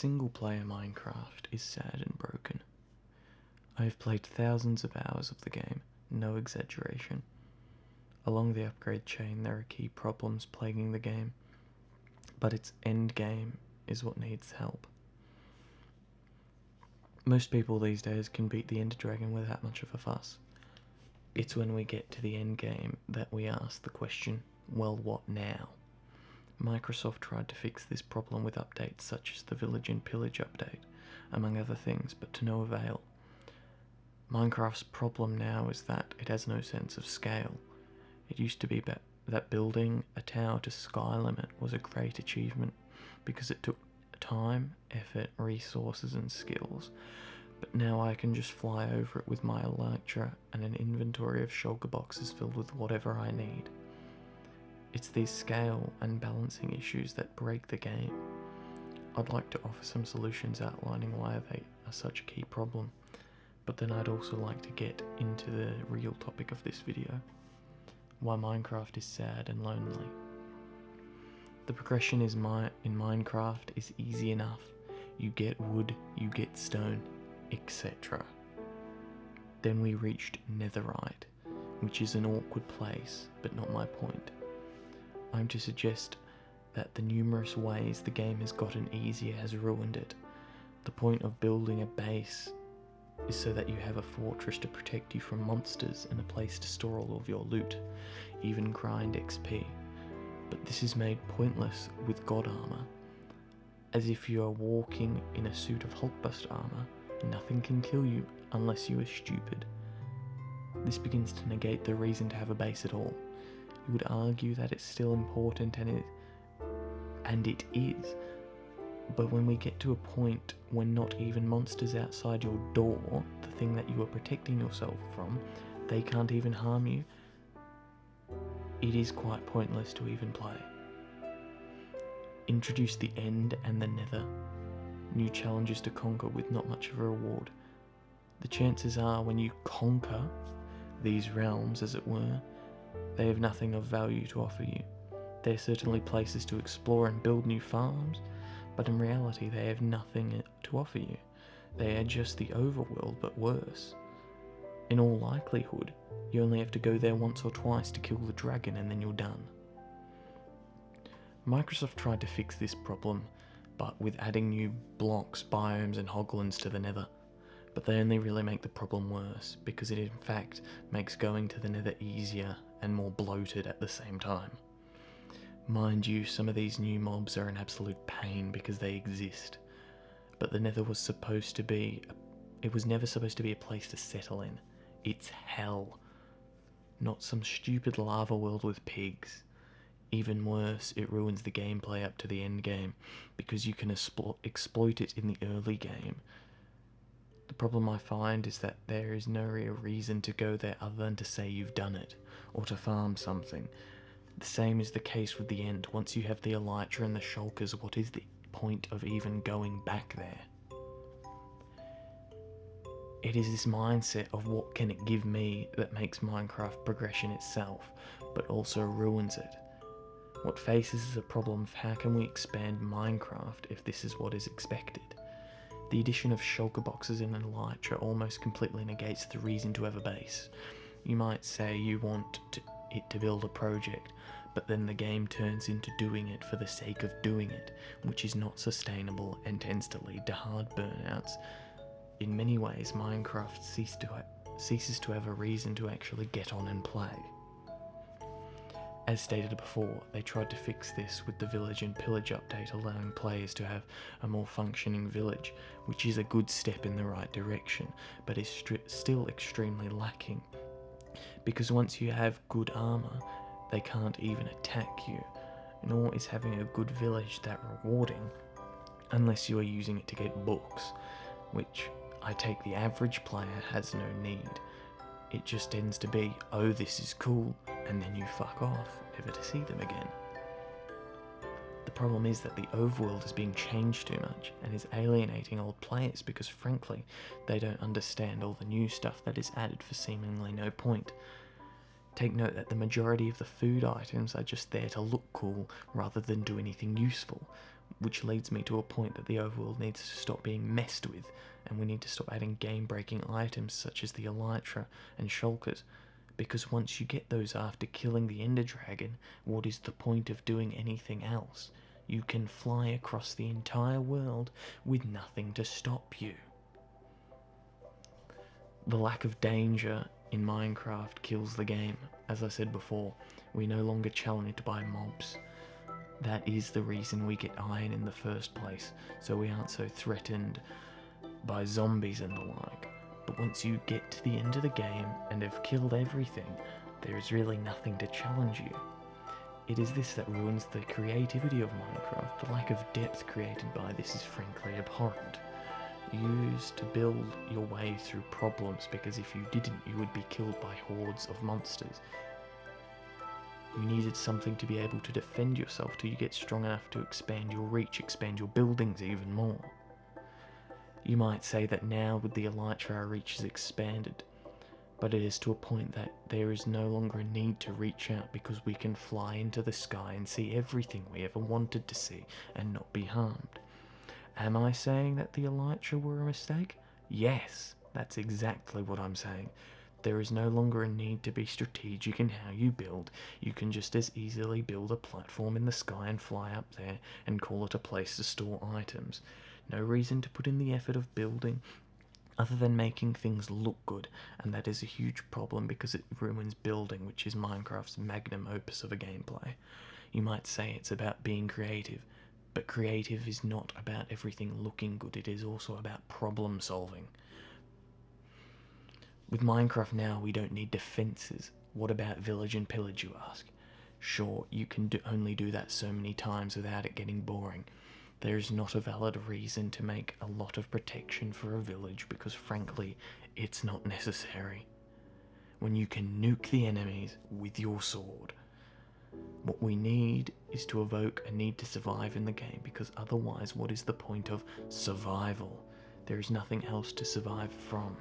Single-player Minecraft is sad and broken. I have played thousands of hours of the game, no exaggeration. Along the upgrade chain there are key problems plaguing the game, but its end game is what needs help. Most people these days can beat the Ender Dragon without much of a fuss. It's when we get to the end game that we ask the question, well, what now? Microsoft tried to fix this problem with updates such as the Village and Pillage update, among other things, but to no avail. Minecraft's problem now is that it has no sense of scale. It used to be that building a tower to sky limit was a great achievement because it took time, effort, resources and skills, but now I can just fly over it with my elytra and an inventory of shulker boxes filled with whatever I need. It's these scale and balancing issues that break the game. I'd like to offer some solutions outlining why they are such a key problem, but then I'd also like to get into the real topic of this video, why Minecraft is sad and lonely. The progression in Minecraft is easy enough. You get wood, you get stone, etc. Then we reached Netherite, which is an awkward place, but not my point. I'm to suggest that the numerous ways the game has gotten easier has ruined it. The point of building a base is so that you have a fortress to protect you from monsters and a place to store all of your loot, even grind XP. But this is made pointless with God armor. As if you are walking in a suit of Hulkbuster armor, nothing can kill you unless you are stupid. This begins to negate the reason to have a base at all. You would argue that it's still important, and it is, but when we get to a point when not even monsters outside your door, the thing that you are protecting yourself from, they can't even harm you, it is quite pointless to even play. Introduce the end and the nether, new challenges to conquer with not much of a reward. The chances are when you conquer these realms, as it were, they have nothing of value to offer you. They are certainly places to explore and build new farms, but in reality they have nothing to offer you. They are just the overworld, but worse. In all likelihood, you only have to go there once or twice to kill the dragon and then you're done. Microsoft tried to fix this problem, but with adding new blocks, biomes and hoglins to the nether. But they only really make the problem worse, because it in fact makes going to the nether easier and more bloated at the same time. Mind you, some of these new mobs are an absolute pain because they exist, but the nether was never supposed to be a place to settle in. It's hell, not some stupid lava world with pigs. Even worse, it ruins the gameplay up to the end game, because you can exploit it in the early game. The problem I find is that there is no real reason to go there other than to say you've done it, or to farm something. The same is the case with the end. Once you have the elytra and the shulkers, what is the point of even going back there? It is this mindset of what can it give me that makes Minecraft progression itself, but also ruins it. What faces is a problem of how can we expand Minecraft if this is what is expected. The addition of shulker boxes in an elytra almost completely negates the reason to have a base. You might say you want it to build a project, but then the game turns into doing it for the sake of doing it, which is not sustainable and tends to lead to hard burnouts. In many ways, Minecraft ceases to have a reason to actually get on and play. As stated before, they tried to fix this with the Village and Pillage update, allowing players to have a more functioning village, which is a good step in the right direction, but is still extremely lacking. Because once you have good armor, they can't even attack you, nor is having a good village that rewarding, unless you are using it to get books, which I take the average player has no need. It just tends to be, oh this is cool, and then you fuck off, never to see them again. The problem is that the overworld is being changed too much, and is alienating old players because frankly, they don't understand all the new stuff that is added for seemingly no point. Take note that the majority of the food items are just there to look cool rather than do anything useful, which leads me to a point that the overworld needs to stop being messed with, and we need to stop adding game-breaking items such as the elytra and shulkers, because once you get those after killing the ender dragon, what is the point of doing anything else? You can fly across the entire world with nothing to stop you. The lack of danger in Minecraft kills the game. As I said before, we're no longer challenged by mobs. That is the reason we get iron in the first place, so we aren't so threatened by zombies and the like. But once you get to the end of the game and have killed everything, there is really nothing to challenge you. It is this that ruins the creativity of Minecraft. The lack of depth created by this is frankly abhorrent. You used to build your way through problems, because if you didn't, you would be killed by hordes of monsters. You needed something to be able to defend yourself till you get strong enough to expand your reach, expand your buildings even more. You might say that now with the elytra our reach is expanded, but it is to a point that there is no longer a need to reach out, because we can fly into the sky and see everything we ever wanted to see and not be harmed. Am I saying that the elytra were a mistake? Yes, that's exactly what I'm saying. There is no longer a need to be strategic in how you build. You can just as easily build a platform in the sky and fly up there and call it a place to store items. No reason to put in the effort of building other than making things look good, and that is a huge problem because it ruins building, which is Minecraft's magnum opus of a gameplay. You might say it's about being creative, but creative is not about everything looking good, it is also about problem solving. With Minecraft now, we don't need defences. What about village and pillage, you ask? Sure, you can only do that so many times without it getting boring. There is not a valid reason to make a lot of protection for a village, because frankly, it's not necessary. When you can nuke the enemies with your sword. What we need is to evoke a need to survive in the game, because otherwise what is the point of survival? There is nothing else to survive from.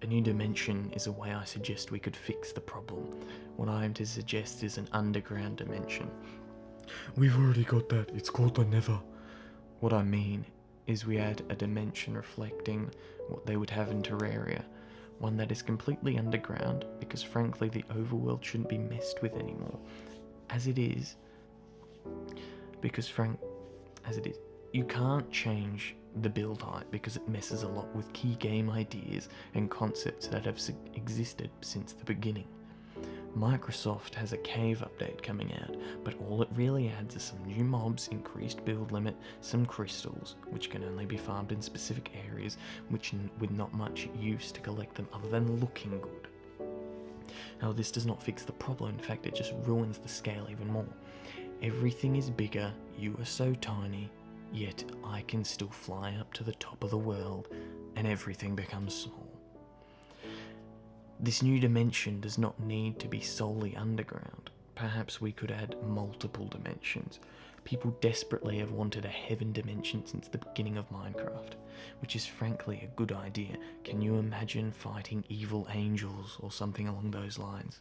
A new dimension is a way I suggest we could fix the problem. What I am to suggest is an underground dimension. We've already got that, it's called the Nether. What I mean is we add a dimension reflecting what they would have in Terraria. One that is completely underground, because frankly the overworld shouldn't be messed with anymore. As it is, you can't change the build height because it messes a lot with key game ideas and concepts that have existed since the beginning. Microsoft has a cave update coming out, but all it really adds are some new mobs, increased build limit, some crystals, which can only be farmed in specific areas, with not much use to collect them other than looking good. Now, this does not fix the problem, in fact it just ruins the scale even more. Everything is bigger, you are so tiny, yet I can still fly up to the top of the world, and everything becomes small. This new dimension does not need to be solely underground. Perhaps we could add multiple dimensions. People desperately have wanted a heaven dimension since the beginning of Minecraft, which is frankly a good idea. Can you imagine fighting evil angels or something along those lines?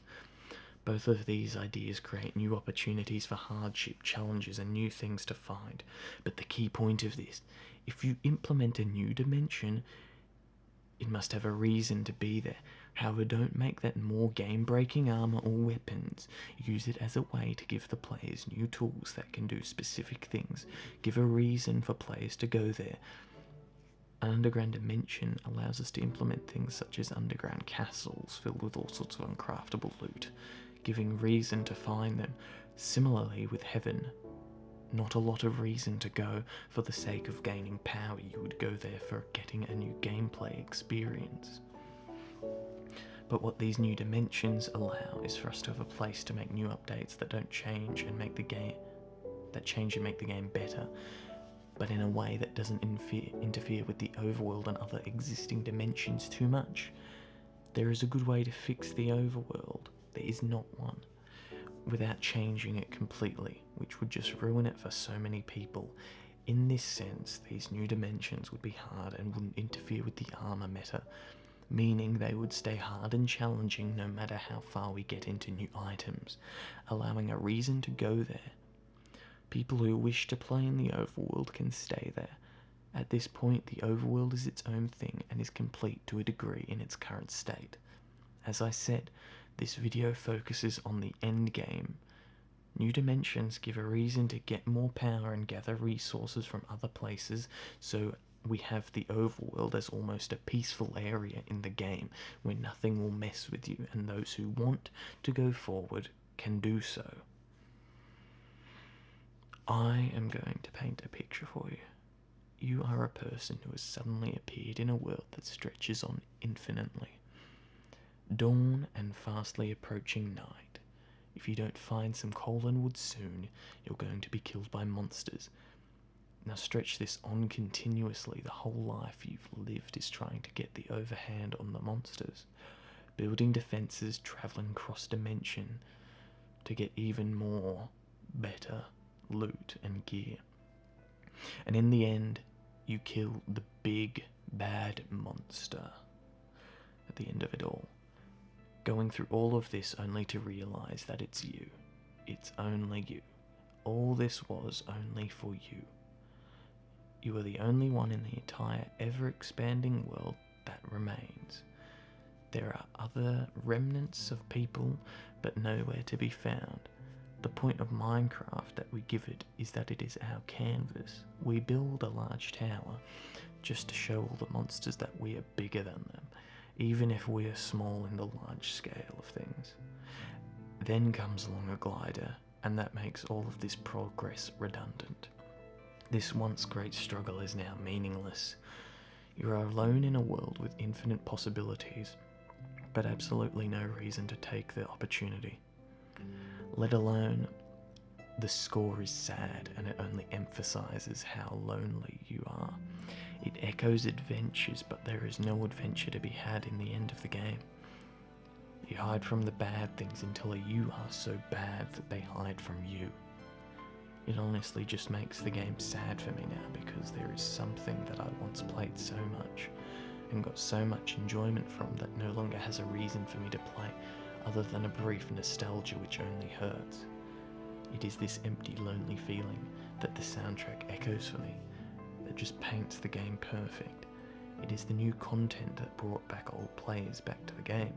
Both of these ideas create new opportunities for hardship, challenges, and new things to find. But the key point of this, if you implement a new dimension, it must have a reason to be there. However, don't make that more game-breaking armor or weapons. Use it as a way to give the players new tools that can do specific things. Give a reason for players to go there. An underground dimension allows us to implement things such as underground castles filled with all sorts of uncraftable loot, giving reason to find them. Similarly with heaven, not a lot of reason to go for the sake of gaining power. You would go there for getting a new gameplay experience. But what these new dimensions allow is for us to have a place to make new updates that don't change and make the game better, but in a way that doesn't interfere with the overworld and other existing dimensions too much. There is a good way to fix the overworld. There is not one. Without changing it completely, which would just ruin it for so many people. In this sense, these new dimensions would be hard and wouldn't interfere with the armor meta, meaning they would stay hard and challenging no matter how far we get into new items, allowing a reason to go there. People who wish to play in the overworld can stay there. At this point, the overworld is its own thing and is complete to a degree in its current state. As I said, this video focuses on the end game. New dimensions give a reason to get more power and gather resources from other places, so we have the overworld as almost a peaceful area in the game where nothing will mess with you, and those who want to go forward can do so. I am going to paint a picture for you. You are a person who has suddenly appeared in a world that stretches on infinitely. Dawn and fastly approaching night. If you don't find some coal and wood soon, you're going to be killed by monsters. Now stretch this on continuously. The whole life you've lived is trying to get the overhand on the monsters. Building defenses, travelling cross dimension to get even more better loot and gear. And in the end, you kill the big bad monster at the end of it all. Going through all of this only to realise that it's you. It's only you. All this was only for you. You are the only one in the entire ever-expanding world that remains. There are other remnants of people, but nowhere to be found. The point of Minecraft that we give it is that it is our canvas. We build a large tower just to show all the monsters that we are bigger than them, even if we are small in the large scale of things. Then comes along a glider, and that makes all of this progress redundant. This once great struggle is now meaningless. You are alone in a world with infinite possibilities, but absolutely no reason to take the opportunity. Let alone, the score is sad and it only emphasises how lonely you are. It echoes adventures, but there is no adventure to be had in the end of the game. You hide from the bad things until you are so bad that they hide from you. It honestly just makes the game sad for me now, because there is something that I once played so much and got so much enjoyment from that no longer has a reason for me to play, other than a brief nostalgia which only hurts. It is this empty, lonely feeling that the soundtrack echoes for me, that just paints the game perfect. It is the new content that brought back old players back to the game.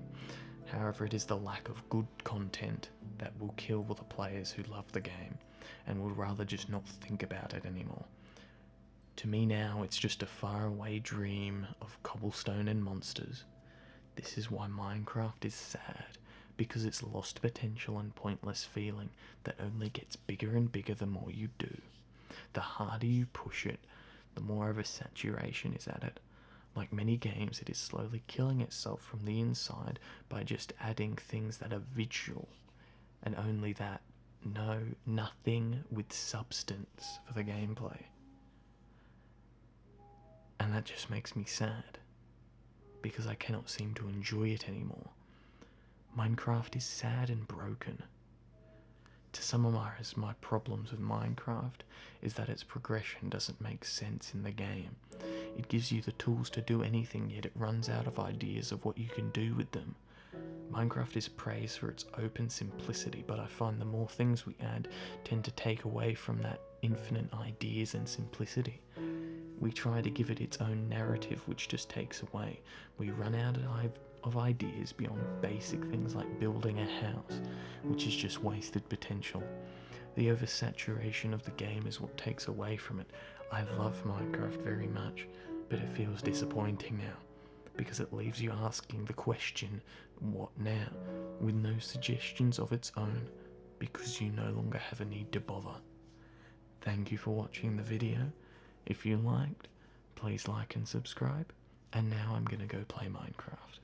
However, it is the lack of good content that will kill the players who love the game and would rather just not think about it anymore. To me now, it's just a faraway dream of cobblestone and monsters. This is why Minecraft is sad, because it's lost potential and pointless feeling that only gets bigger and bigger the more you do. The harder you push it, the more of a saturation is at it. Like many games, it is slowly killing itself from the inside by just adding things that are visual, and only that. Nothing with substance for the gameplay. And that just makes me sad, because I cannot seem to enjoy it anymore. Minecraft is sad and broken. To summarize my problems with Minecraft is that its progression doesn't make sense in the game. It gives you the tools to do anything, yet it runs out of ideas of what you can do with them. Minecraft is praised for its open simplicity, but I find the more things we add tend to take away from that infinite ideas and simplicity. We try to give it its own narrative, which just takes away. We run out of ideas beyond basic things like building a house, which is just wasted potential. The oversaturation of the game is what takes away from it. I love Minecraft very much, but it feels disappointing now, because it leaves you asking the question, what now, with no suggestions of its own, because you no longer have a need to bother. Thank you for watching the video. If you liked, please like and subscribe, and now I'm gonna go play Minecraft.